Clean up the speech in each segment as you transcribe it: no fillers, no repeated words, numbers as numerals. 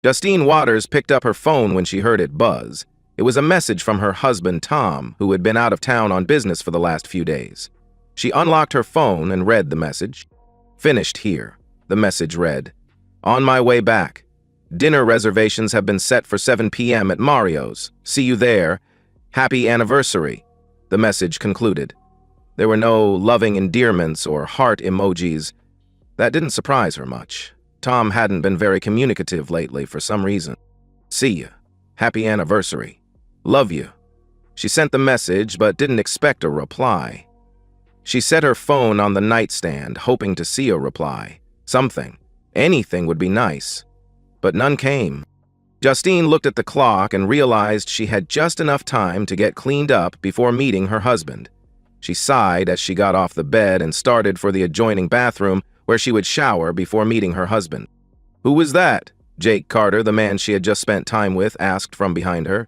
Justine Waters picked up her phone when she heard it buzz. It was a message from her husband, Tom, who had been out of town on business for the last few days. She unlocked her phone and read the message. "Finished here," the message read. "On my way back. Dinner reservations have been set for 7 p.m. at Mario's. See you there. Happy anniversary," the message concluded. There were no loving endearments or heart emojis. That didn't surprise her much. Tom hadn't been very communicative lately for some reason. "See you. Happy anniversary. Love you." She sent the message but didn't expect a reply. She set her phone on the nightstand, hoping to see a reply. Something. Anything would be nice. But none came. Justine looked at the clock and realized she had just enough time to get cleaned up before meeting her husband. She sighed as she got off the bed and started for the adjoining bathroom where she would shower before meeting her husband. "Who was that?" Jake Carter, the man she had just spent time with, asked from behind her.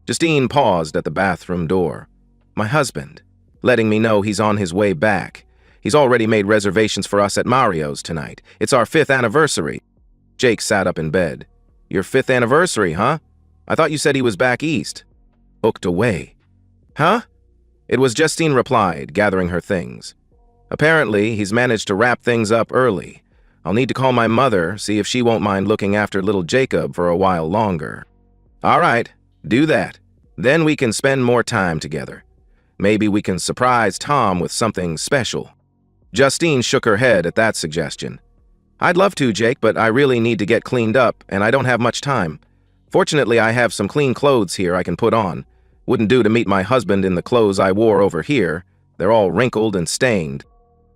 Justine paused at the bathroom door. "My husband, letting me know he's on his way back. He's already made reservations for us at Mario's tonight. It's our 5th anniversary." Jake sat up in bed. "Your 5th anniversary, huh? I thought you said he was back east." "Booked away." "Huh?" It was Justine replied, gathering her things. "Apparently, he's managed to wrap things up early. I'll need to call my mother, see if she won't mind looking after little Jacob for a while longer." "All right, do that. Then we can spend more time together. Maybe we can surprise Tom with something special." Justine shook her head at that suggestion. "I'd love to, Jake, but I really need to get cleaned up, and I don't have much time. Fortunately, I have some clean clothes here I can put on. Wouldn't do to meet my husband in the clothes I wore over here. They're all wrinkled and stained."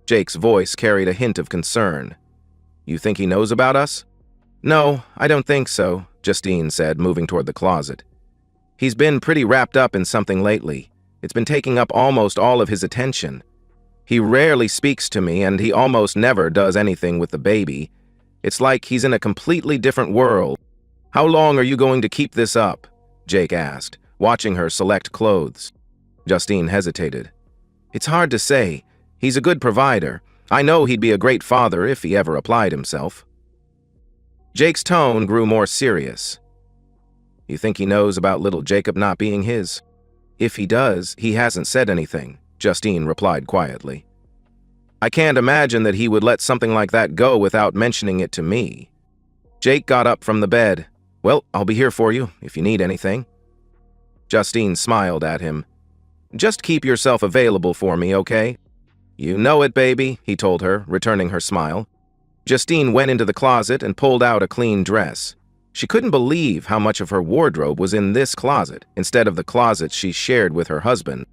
Jake's voice carried a hint of concern. "You think he knows about us?" "No, I don't think so," Justine said, moving toward the closet. "He's been pretty wrapped up in something lately. It's been taking up almost all of his attention. He rarely speaks to me, and he almost never does anything with the baby. It's like he's in a completely different world." "How long are you going to keep this up?" Jake asked, watching her select clothes. Justine hesitated. "It's hard to say. He's a good provider. I know he'd be a great father if he ever applied himself." Jake's tone grew more serious. "You think he knows about little Jacob not being his?" "If he does, he hasn't said anything," Justine replied quietly. "I can't imagine that he would let something like that go without mentioning it to me." Jake got up from the bed. "Well, I'll be here for you if you need anything." Justine smiled at him. "Just keep yourself available for me, okay?" "You know it, baby," he told her, returning her smile. Justine went into the closet and pulled out a clean dress. She couldn't believe how much of her wardrobe was in this closet instead of the closet she shared with her husband.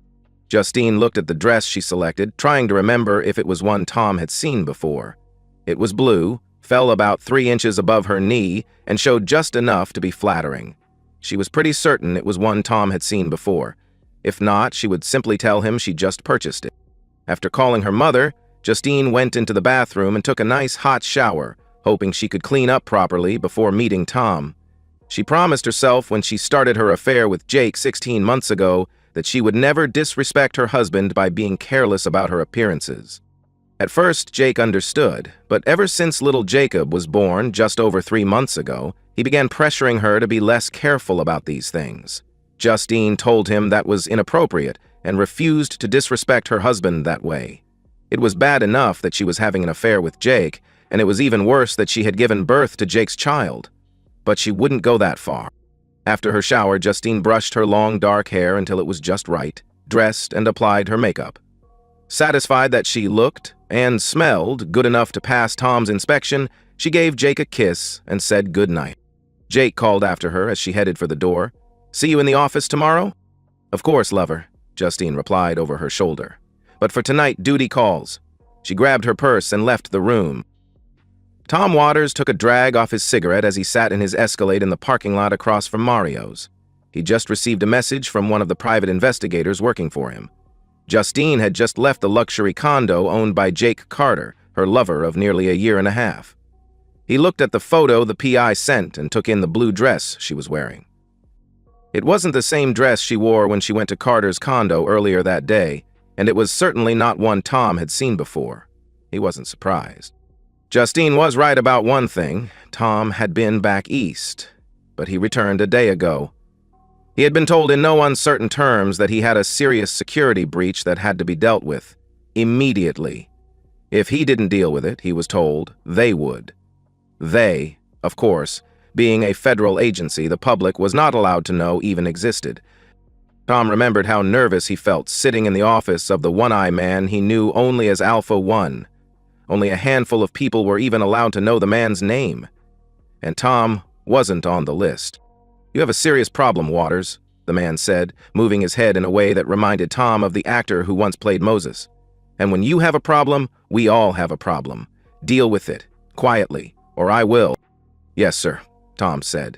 Justine looked at the dress she selected, trying to remember if it was one Tom had seen before. It was blue, fell about 3 inches above her knee, and showed just enough to be flattering. She was pretty certain it was one Tom had seen before. If not, she would simply tell him she just purchased it. After calling her mother, Justine went into the bathroom and took a nice hot shower, hoping she could clean up properly before meeting Tom. She promised herself when she started her affair with Jake 16 months ago that she would never disrespect her husband by being careless about her appearances. At first, Jake understood, but ever since little Jacob was born just over 3 months ago, he began pressuring her to be less careful about these things. Justine told him that was inappropriate and refused to disrespect her husband that way. It was bad enough that she was having an affair with Jake, and it was even worse that she had given birth to Jake's child. But she wouldn't go that far. After her shower, Justine brushed her long dark hair until it was just right, dressed, and applied her makeup. Satisfied that she looked and smelled good enough to pass Tom's inspection, she gave Jake a kiss and said goodnight. Jake called after her as she headed for the door. "See you in the office tomorrow?" "Of course, lover," Justine replied over her shoulder. "But for tonight, duty calls." She grabbed her purse and left the room. Tom Waters took a drag off his cigarette as he sat in his Escalade in the parking lot across from Mario's. He just received a message from one of the private investigators working for him. Justine had just left the luxury condo owned by Jake Carter, her lover of nearly a year and a half. He looked at the photo the PI sent and took in the blue dress she was wearing. It wasn't the same dress she wore when she went to Carter's condo earlier that day, and it was certainly not one Tom had seen before. He wasn't surprised. Justine was right about one thing. Tom had been back east, but he returned a day ago. He had been told in no uncertain terms that he had a serious security breach that had to be dealt with, immediately. If he didn't deal with it, he was told, they would. They, of course, being a federal agency the public was not allowed to know even existed. Tom remembered how nervous he felt sitting in the office of the one-eye man he knew only as Alpha One. Only a handful of people were even allowed to know the man's name. And Tom wasn't on the list. "You have a serious problem, Waters," the man said, moving his head in a way that reminded Tom of the actor who once played Moses. "And when you have a problem, we all have a problem. Deal with it, quietly, or I will." "Yes, sir," Tom said.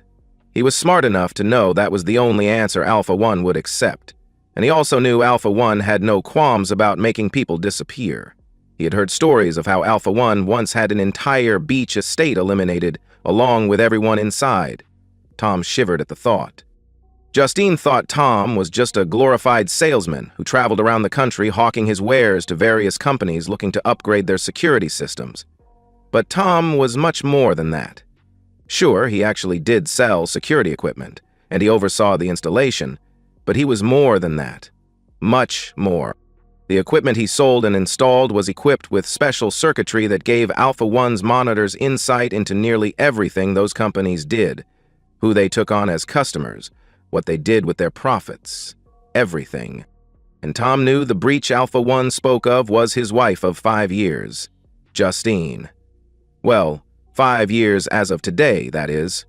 He was smart enough to know that was the only answer Alpha One would accept, and he also knew Alpha One had no qualms about making people disappear. He had heard stories of how Alpha One once had an entire beach estate eliminated, along with everyone inside. Tom shivered at the thought. Justine thought Tom was just a glorified salesman who traveled around the country hawking his wares to various companies looking to upgrade their security systems. But Tom was much more than that. Sure, he actually did sell security equipment, and he oversaw the installation, but he was more than that. Much more. The equipment he sold and installed was equipped with special circuitry that gave Alpha One's monitors insight into nearly everything those companies did, who they took on as customers, what they did with their profits, everything. And Tom knew the breach Alpha One spoke of was his wife of 5 years, Justine. Well, 5 years as of today, that is.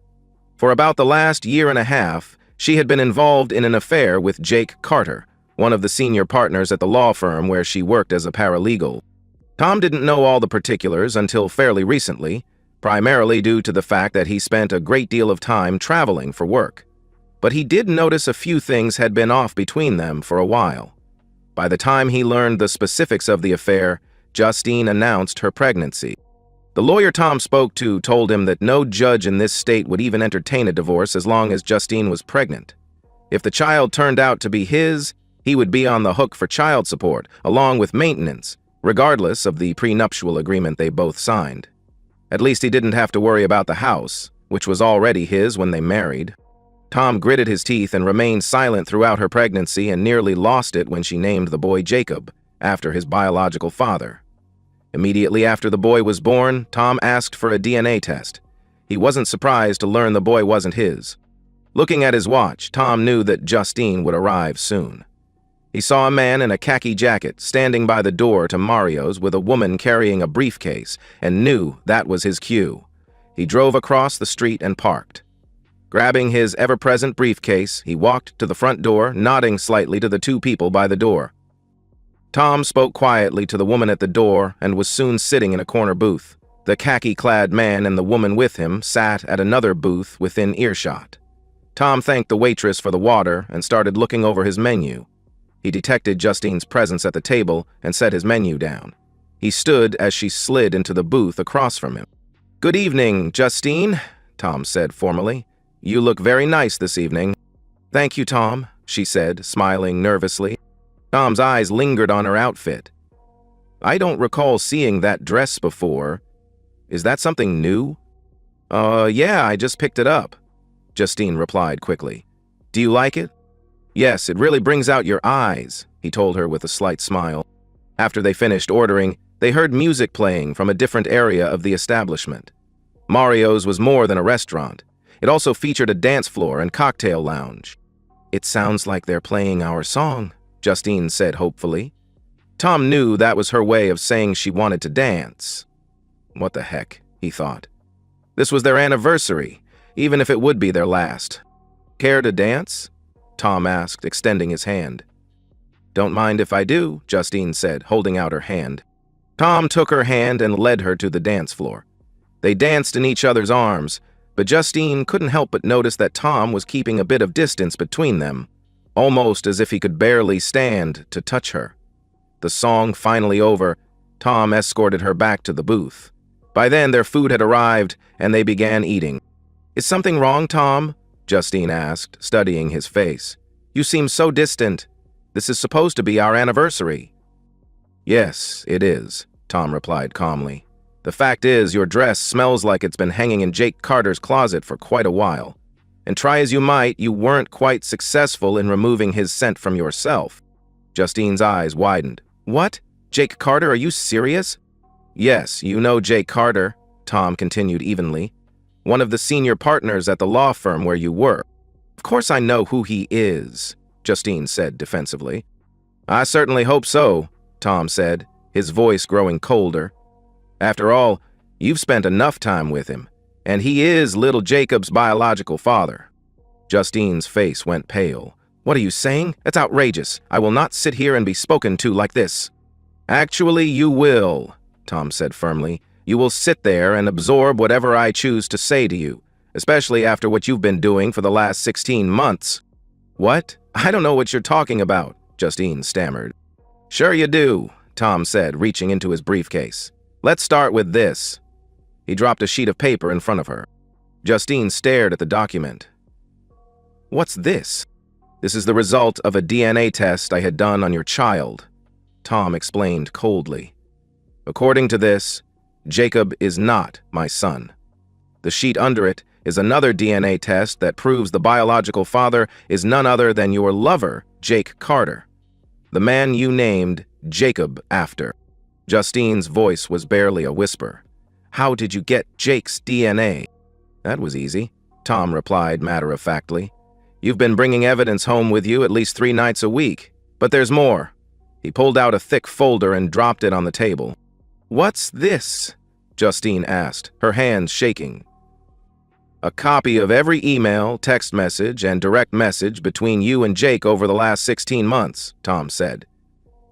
For about the last year and a half, she had been involved in an affair with Jake Carter, one of the senior partners at the law firm where she worked as a paralegal. Tom didn't know all the particulars until fairly recently, primarily due to the fact that he spent a great deal of time traveling for work. But he did notice a few things had been off between them for a while. By the time he learned the specifics of the affair, Justine announced her pregnancy. The lawyer Tom spoke to told him that no judge in this state would even entertain a divorce as long as Justine was pregnant. If the child turned out to be his, he would be on the hook for child support, along with maintenance, regardless of the prenuptial agreement they both signed. At least he didn't have to worry about the house, which was already his when they married. Tom gritted his teeth and remained silent throughout her pregnancy and nearly lost it when she named the boy Jacob, after his biological father. Immediately after the boy was born, Tom asked for a DNA test. He wasn't surprised to learn the boy wasn't his. Looking at his watch, Tom knew that Justine would arrive soon. He saw a man in a khaki jacket standing by the door to Mario's with a woman carrying a briefcase and knew that was his cue. He drove across the street and parked. Grabbing his ever-present briefcase, he walked to the front door, nodding slightly to the two people by the door. Tom spoke quietly to the woman at the door and was soon sitting in a corner booth. The khaki-clad man and the woman with him sat at another booth within earshot. Tom thanked the waitress for the water and started looking over his menu. He detected Justine's presence at the table and set his menu down. He stood as she slid into the booth across from him. "Good evening, Justine," Tom said formally. "You look very nice this evening." "Thank you, Tom," she said, smiling nervously. Tom's eyes lingered on her outfit. "I don't recall seeing that dress before. Is that something new?" Yeah, I just picked it up," Justine replied quickly. "Do you like it?" "Yes, it really brings out your eyes," he told her with a slight smile. After they finished ordering, they heard music playing from a different area of the establishment. Mario's was more than a restaurant. It also featured a dance floor and cocktail lounge. "It sounds like they're playing our song," Justine said hopefully. Tom knew that was her way of saying she wanted to dance. What the heck, he thought. This was their anniversary, even if it would be their last. "Care to dance?" Tom asked, extending his hand. "Don't mind if I do," Justine said, holding out her hand. Tom took her hand and led her to the dance floor. They danced in each other's arms, but Justine couldn't help but notice that Tom was keeping a bit of distance between them, almost as if he could barely stand to touch her. The song finally over, Tom escorted her back to the booth. By then, their food had arrived, and they began eating. "Is something wrong, Tom?" Justine asked, studying his face. "You seem so distant. This is supposed to be our anniversary." "Yes, it is," Tom replied calmly. The fact is, your dress smells like it's been hanging in Jake Carter's closet for quite a while. And try as you might, you weren't quite successful in removing his scent from yourself." Justine's eyes widened. "What? Jake Carter, are you serious?" "Yes, you know Jake Carter," Tom continued evenly. "One of the senior partners at the law firm where you work." "Of course I know who he is," Justine said defensively. "I certainly hope so," Tom said, his voice growing colder. "After all, you've spent enough time with him, and he is little Jacob's biological father." Justine's face went pale. "What are you saying? That's outrageous. I will not sit here and be spoken to like this." "Actually, you will," Tom said firmly. "You will sit there and absorb whatever I choose to say to you, especially after what you've been doing for the last 16 months. "What? I don't know what you're talking about," Justine stammered. "Sure you do," Tom said, reaching into his briefcase. "Let's start with this." He dropped a sheet of paper in front of her. Justine stared at the document. "What's this?" "This is the result of a DNA test I had done on your child," Tom explained coldly. "According to this, Jacob is not my son. The sheet under it is another DNA test that proves the biological father is none other than your lover, Jake Carter, the man you named Jacob after." Justine's voice was barely a whisper. "How did you get Jake's DNA?" "That was easy," Tom replied matter-of-factly. "You've been bringing evidence home with you at least 3 nights a week. But there's more." He pulled out a thick folder and dropped it on the table. "What's this?" Justine asked, her hands shaking. "A copy of every email, text message, and direct message between you and Jake over the last 16 months, Tom said.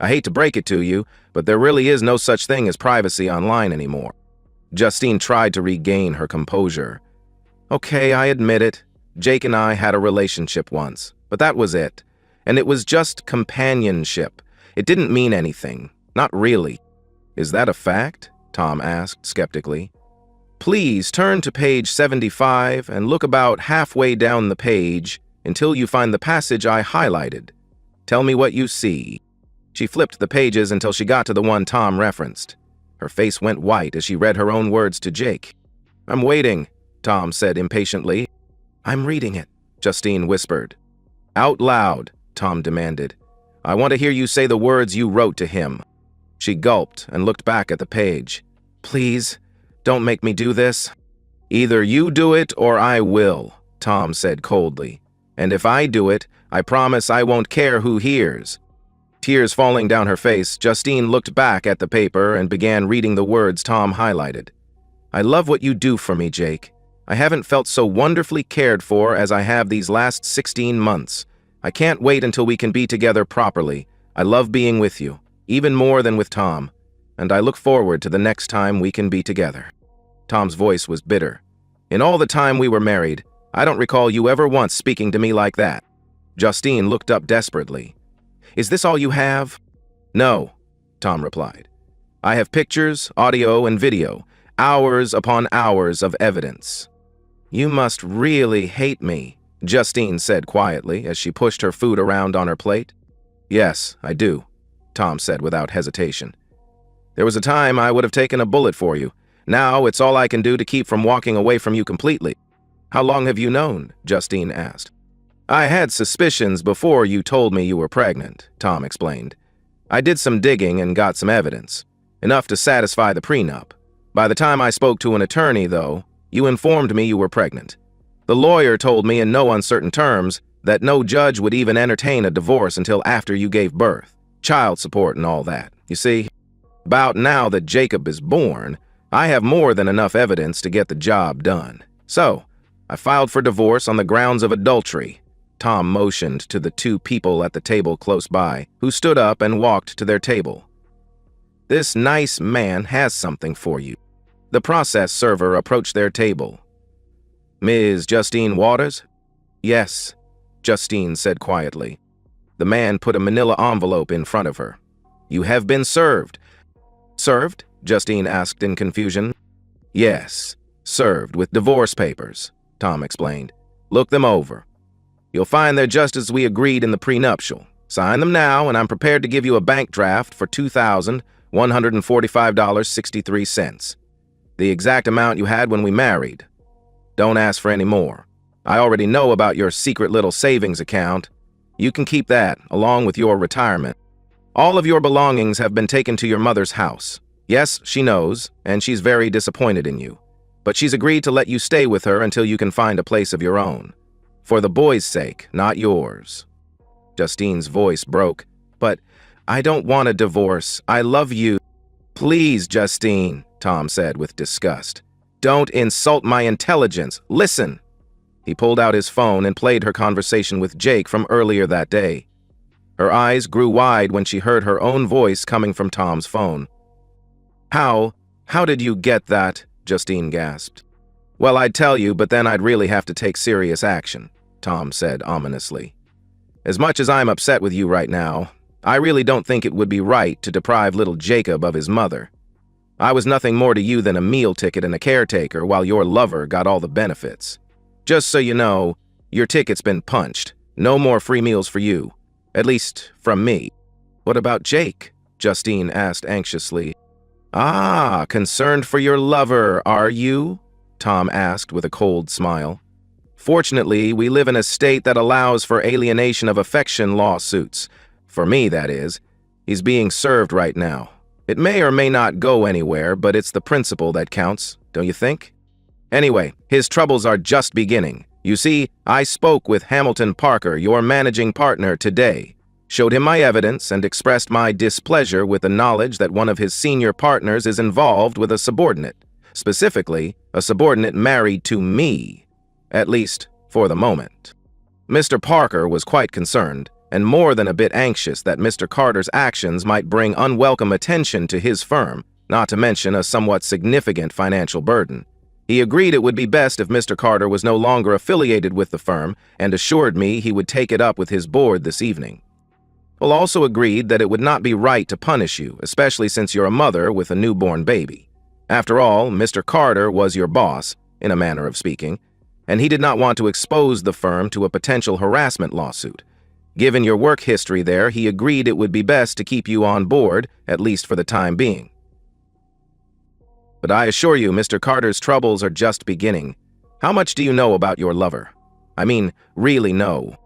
"I hate to break it to you, but there really is no such thing as privacy online anymore." Justine tried to regain her composure. "Okay, I admit it. Jake and I had a relationship once, but that was it. And it was just companionship. It didn't mean anything. Not really." "Is that a fact?" Tom asked skeptically. "Please turn to page 75 and look about halfway down the page until you find the passage I highlighted. Tell me what you see." She flipped the pages until she got to the one Tom referenced. Her face went white as she read her own words to Jake. "I'm waiting," Tom said impatiently. "I'm reading it," Justine whispered. "Out loud," Tom demanded. "I want to hear you say the words you wrote to him." She gulped and looked back at the page. "Please, don't make me do this." "Either you do it or I will," Tom said coldly. "And if I do it, I promise I won't care who hears." Tears falling down her face, Justine looked back at the paper and began reading the words Tom highlighted. "I love what you do for me, Jake. I haven't felt so wonderfully cared for as I have these last 16 months. I can't wait until we can be together properly. I love being with you, even more than with Tom, and I look forward to the next time we can be together." Tom's voice was bitter. "In all the time we were married, I don't recall you ever once speaking to me like that." Justine looked up desperately. "Is this all you have?" "No," Tom replied. "I have pictures, audio, and video, hours upon hours of evidence." "You must really hate me," Justine said quietly as she pushed her food around on her plate. "Yes, I do," Tom said without hesitation. "There was a time I would have taken a bullet for you. Now it's all I can do to keep from walking away from you completely." "How long have you known?" Justine asked. "I had suspicions before you told me you were pregnant," Tom explained. "I did some digging and got some evidence, enough to satisfy the prenup. By the time I spoke to an attorney, though, you informed me you were pregnant. The lawyer told me in no uncertain terms that no judge would even entertain a divorce until after you gave birth, child support and all that. You see, about now that Jacob is born, I have more than enough evidence to get the job done. So, I filed for divorce on the grounds of adultery." Tom motioned to the 2 people at the table close by, who stood up and walked to their table. "This nice man has something for you." The process server approached their table. "Ms. Justine Waters?" "Yes," Justine said quietly. The man put a manila envelope in front of her. "You have been served." "Served?" Justine asked in confusion. "Yes, served with divorce papers," Tom explained. "Look them over. You'll find they're just as we agreed in the prenuptial. Sign them now, and I'm prepared to give you a bank draft for $2,145.63. The exact amount you had when we married. Don't ask for any more. I already know about your secret little savings account. You can keep that, along with your retirement. All of your belongings have been taken to your mother's house. Yes, she knows, and she's very disappointed in you. But she's agreed to let you stay with her until you can find a place of your own. For the boy's sake, not yours. Justine's voice broke. But I don't want a divorce. I love you. Please, Justine, Tom said with disgust. Don't insult my intelligence. Listen. He pulled out his phone and played her conversation with Jake from earlier that day. Her eyes grew wide when she heard her own voice coming from Tom's phone. How did you get that? Justine gasped. Well, I'd tell you, but then I'd really have to take serious action, Tom said ominously. As much as I'm upset with you right now, I really don't think it would be right to deprive little Jacob of his mother. I was nothing more to you than a meal ticket and a caretaker while your lover got all the benefits. Just so you know, your ticket's been punched. No more free meals for you. At least, from me. What about Jake? Justine asked anxiously. Ah, concerned for your lover, are you? Tom asked with a cold smile. Fortunately, we live in a state that allows for alienation of affection lawsuits. For me, that is. He's being served right now. It may or may not go anywhere, but it's the principle that counts, don't you think? Anyway, his troubles are just beginning. You see, I spoke with Hamilton Parker, your managing partner, today. Showed him my evidence and expressed my displeasure with the knowledge that one of his senior partners is involved with a subordinate. Specifically, a subordinate married to me. At least, for the moment. Mr. Parker was quite concerned, and more than a bit anxious that Mr. Carter's actions might bring unwelcome attention to his firm, not to mention a somewhat significant financial burden. He agreed it would be best if Mr. Carter was no longer affiliated with the firm and assured me he would take it up with his board this evening. Well, also agreed that it would not be right to punish you, especially since you're a mother with a newborn baby. After all, Mr. Carter was your boss, in a manner of speaking, and he did not want to expose the firm to a potential harassment lawsuit. Given your work history there, he agreed it would be best to keep you on board, at least for the time being. But I assure you, Mr. Carter's troubles are just beginning. How much do you know about your lover? I mean, really know.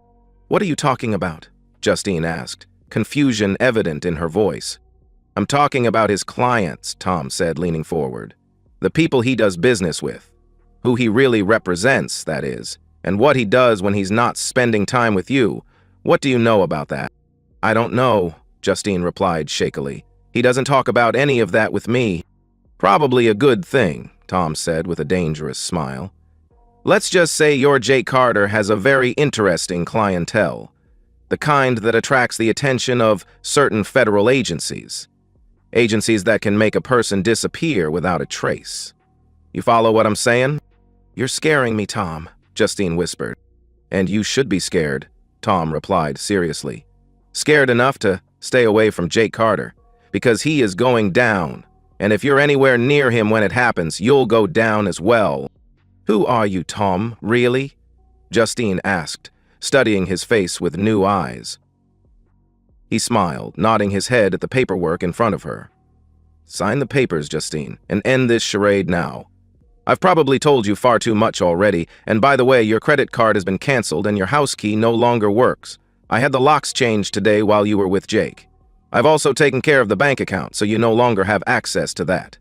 What are you talking about? Justine asked, confusion evident in her voice. I'm talking about his clients, Tom said, leaning forward. The people he does business with. Who he really represents, that is. And what he does when he's not spending time with you. What do you know about that? I don't know, Justine replied shakily. He doesn't talk about any of that with me. Probably a good thing, Tom said with a dangerous smile. Let's just say your Jake Carter has a very interesting clientele. The kind that attracts the attention of certain federal agencies. Agencies that can make a person disappear without a trace. You follow what I'm saying? You're scaring me, Tom, Justine whispered. And you should be scared, Tom replied seriously. Scared enough to stay away from Jake Carter, because he is going down, and if you're anywhere near him when it happens, you'll go down as well. Who are you, Tom, really? Justine asked, studying his face with new eyes. He smiled, nodding his head at the paperwork in front of her. Sign the papers, Justine, and end this charade now. I've probably told you far too much already, and by the way, your credit card has been canceled and your house key no longer works. I had the locks changed today while you were with Jake. I've also taken care of the bank account, so you no longer have access to that.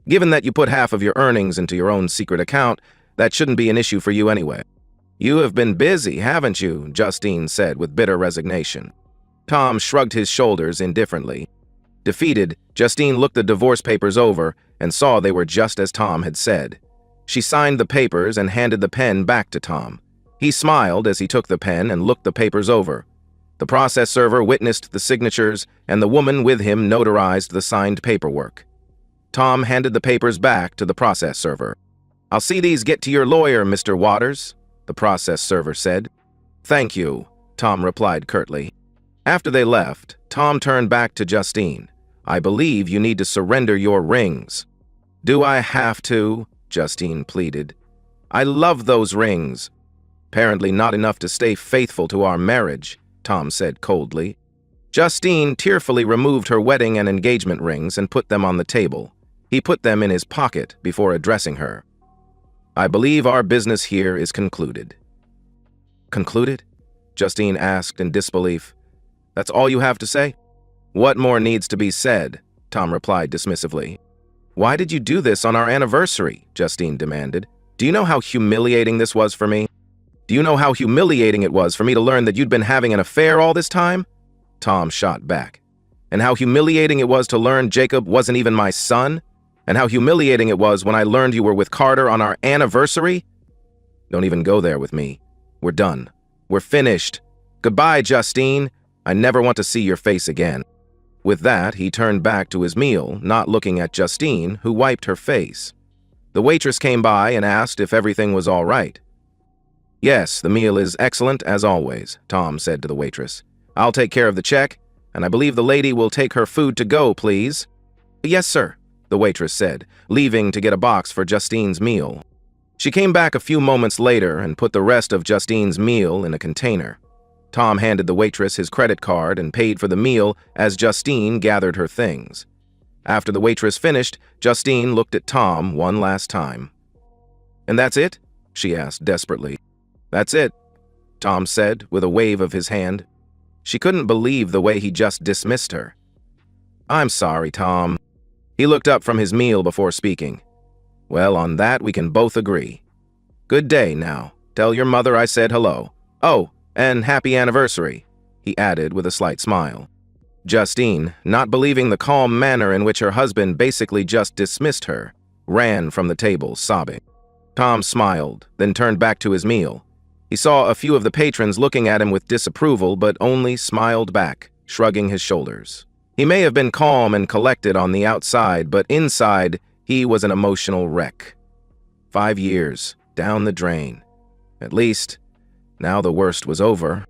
Given that you put half of your earnings into your own secret account, that shouldn't be an issue for you anyway. You have been busy, haven't you? Justine said with bitter resignation. Tom shrugged his shoulders indifferently. Defeated, Justine looked the divorce papers over and saw they were just as Tom had said. She signed the papers and handed the pen back to Tom. He smiled as he took the pen and looked the papers over. The process server witnessed the signatures, and the woman with him notarized the signed paperwork. Tom handed the papers back to the process server. I'll see these get to your lawyer, Mr. Waters, the process server said. Thank you, Tom replied curtly. After they left, Tom turned back to Justine. I believe you need to surrender your rings. Do I have to? Justine pleaded. I love those rings. Apparently not enough to stay faithful to our marriage, Tom said coldly. Justine tearfully removed her wedding and engagement rings and put them on the table. He put them in his pocket before addressing her. "I believe our business here is concluded." "Concluded?" Justine asked in disbelief. "That's all you have to say?" "What more needs to be said?" Tom replied dismissively. "Why did you do this on our anniversary?" Justine demanded. "Do you know how humiliating this was for me? Do you know how humiliating it was for me to learn that you'd been having an affair all this time?" Tom shot back. "And how humiliating it was to learn Jacob wasn't even my son? And how humiliating it was when I learned you were with Carter on our anniversary? Don't even go there with me. We're done. We're finished. Goodbye, Justine. I never want to see your face again." With that, he turned back to his meal, not looking at Justine, who wiped her face. The waitress came by and asked if everything was all right. "Yes, the meal is excellent as always," Tom said to the waitress. "I'll take care of the check, and I believe the lady will take her food to go, please." "Yes, sir," the waitress said, leaving to get a box for Justine's meal. She came back a few moments later and put the rest of Justine's meal in a container. Tom handed the waitress his credit card and paid for the meal as Justine gathered her things. After the waitress finished, Justine looked at Tom one last time. "And that's it?" she asked desperately. "That's it," Tom said with a wave of his hand. She couldn't believe the way he just dismissed her. "I'm sorry, Tom." He looked up from his meal before speaking. "Well, on that we can both agree. Good day now. Tell your mother I said hello. Oh, and happy anniversary," he added with a slight smile. Justine, not believing the calm manner in which her husband basically just dismissed her, ran from the table sobbing. Tom smiled, then turned back to his meal. He saw a few of the patrons looking at him with disapproval, but only smiled back, shrugging his shoulders. He may have been calm and collected on the outside, but inside, he was an emotional wreck. 5 years, down the drain. At least, now the worst was over.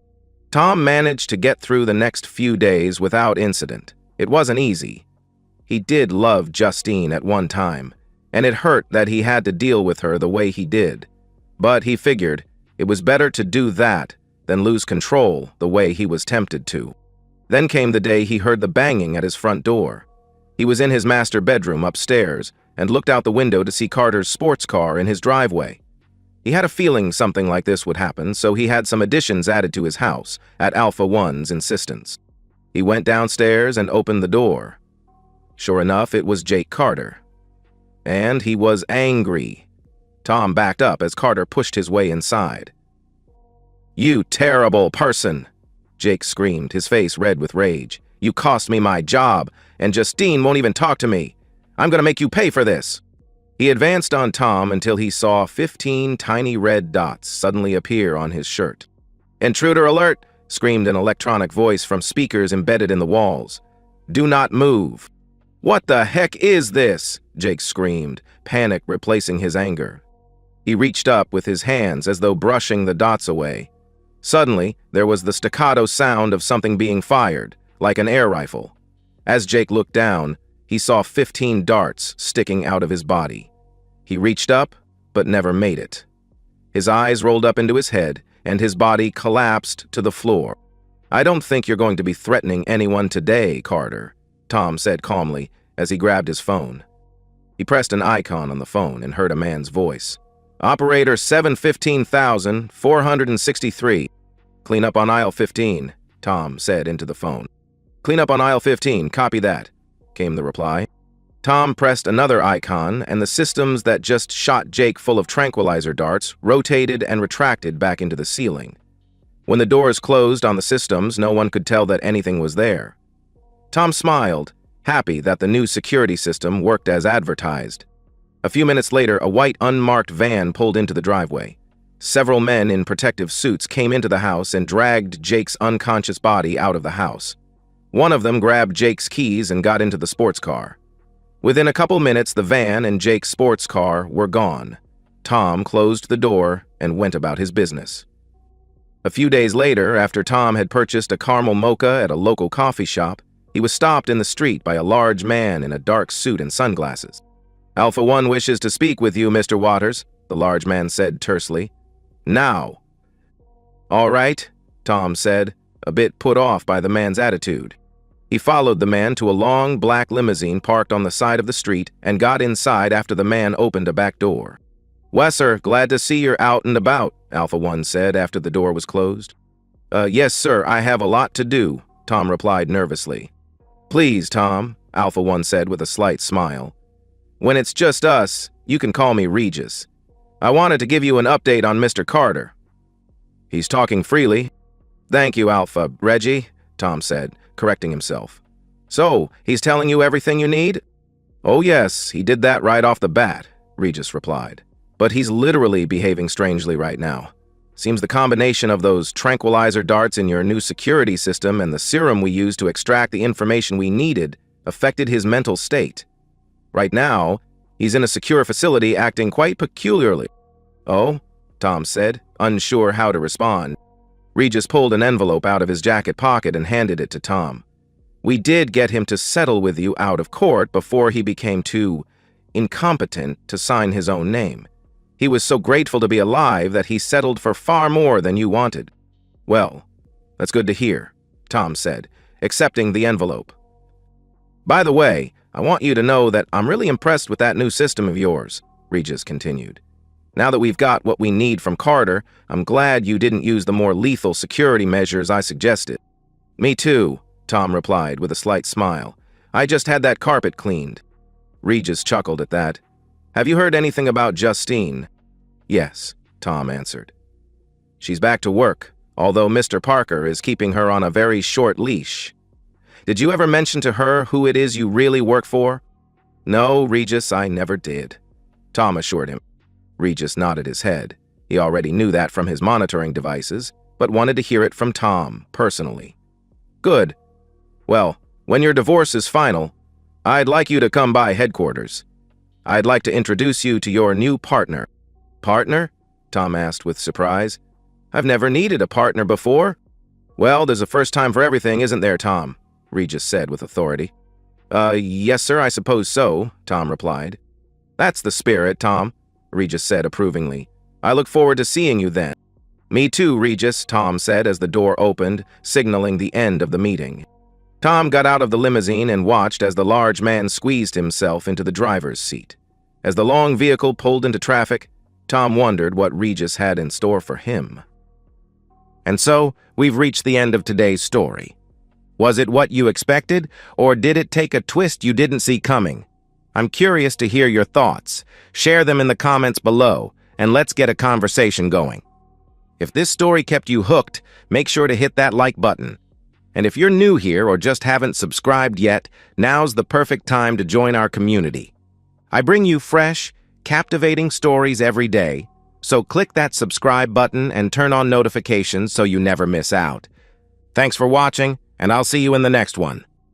Tom managed to get through the next few days without incident. It wasn't easy. He did love Justine at one time, and it hurt that he had to deal with her the way he did. But he figured it was better to do that than lose control the way he was tempted to. Then came the day he heard the banging at his front door. He was in his master bedroom upstairs and looked out the window to see Carter's sports car in his driveway. He had a feeling something like this would happen, so he had some additions added to his house at Alpha One's insistence. He went downstairs and opened the door. Sure enough, it was Jake Carter. And he was angry. Tom backed up as Carter pushed his way inside. "You terrible person!" Jake screamed, his face red with rage. "You cost me my job, and Justine won't even talk to me. I'm gonna make you pay for this." He advanced on Tom until he saw 15 tiny red dots suddenly appear on his shirt. "Intruder alert!" screamed an electronic voice from speakers embedded in the walls. "Do not move." "What the heck is this?" Jake screamed, panic replacing his anger. He reached up with his hands as though brushing the dots away. Suddenly, there was the staccato sound of something being fired, like an air rifle. As Jake looked down, he saw 15 darts sticking out of his body. He reached up, but never made it. His eyes rolled up into his head, and his body collapsed to the floor. "I don't think you're going to be threatening anyone today, Carter," Tom said calmly as he grabbed his phone. He pressed an icon on the phone and heard a man's voice. "Operator 715463. Clean up on aisle 15, Tom said into the phone. "Clean up on aisle 15, copy that," came the reply. Tom pressed another icon, and the systems that just shot Jake full of tranquilizer darts rotated and retracted back into the ceiling. When the doors closed on the systems, no one could tell that anything was there. Tom smiled, happy that the new security system worked as advertised. A few minutes later, a white unmarked van pulled into the driveway. Several men in protective suits came into the house and dragged Jake's unconscious body out of the house. One of them grabbed Jake's keys and got into the sports car. Within a couple minutes, the van and Jake's sports car were gone. Tom closed the door and went about his business. A few days later, after Tom had purchased a caramel mocha at a local coffee shop, he was stopped in the street by a large man in a dark suit and sunglasses. "Alpha One wishes to speak with you, Mr. Waters," the large man said tersely. "Now." "All right," Tom said, a bit put off by the man's attitude. He followed the man to a long black limousine parked on the side of the street and got inside after the man opened a back door. "Wesser, glad to see you're out and about," Alpha One said after the door was closed. Yes, sir, I have a lot to do," Tom replied nervously. "Please, Tom," Alpha One said with a slight smile. "When it's just us, you can call me Regis. I wanted to give you an update on Mr. Carter." "He's talking freely." "Thank you, Alpha. Reggie," Tom said, correcting himself. "So, he's telling you everything you need?" "Oh yes, he did that right off the bat," Regis replied. "But he's literally behaving strangely right now. Seems the combination of those tranquilizer darts in your new security system and the serum we used to extract the information we needed affected his mental state. Right now, he's in a secure facility acting quite peculiarly." "Oh?" Tom said, unsure how to respond. Regis pulled an envelope out of his jacket pocket and handed it to Tom. "We did get him to settle with you out of court before he became too incompetent to sign his own name. He was so grateful to be alive that he settled for far more than you wanted." "Well, that's good to hear," Tom said, accepting the envelope. "By the way, I want you to know that I'm really impressed with that new system of yours," Regis continued. "Now that we've got what we need from Carter, I'm glad you didn't use the more lethal security measures I suggested." "Me too," Tom replied with a slight smile. "I just had that carpet cleaned." Regis chuckled at that. "Have you heard anything about Justine?" "Yes," Tom answered. "She's back to work, although Mr. Parker is keeping her on a very short leash. Did you ever mention to her who it is you really work for?" "No, Regis, I never did," Tom assured him. Regis nodded his head. He already knew that from his monitoring devices, but wanted to hear it from Tom, personally. "Good. Well, when your divorce is final, I'd like you to come by headquarters. I'd like to introduce you to your new partner." "Partner?" Tom asked with surprise. "I've never needed a partner before." "Well, there's a first time for everything, isn't there, Tom?" Regis said with authority. Yes, sir, I suppose so," Tom replied. "That's the spirit, Tom," Regis said approvingly. "I look forward to seeing you then." "Me too, Regis," Tom said as the door opened, signaling the end of the meeting. Tom got out of the limousine and watched as the large man squeezed himself into the driver's seat. As the long vehicle pulled into traffic, Tom wondered what Regis had in store for him. And so, we've reached the end of today's story. Was it what you expected, or did it take a twist you didn't see coming? I'm curious to hear your thoughts. Share them in the comments below, and let's get a conversation going. If this story kept you hooked, make sure to hit that like button. And if you're new here or just haven't subscribed yet, now's the perfect time to join our community. I bring you fresh, captivating stories every day, so click that subscribe button and turn on notifications so you never miss out. Thanks for watching, and I'll see you in the next one.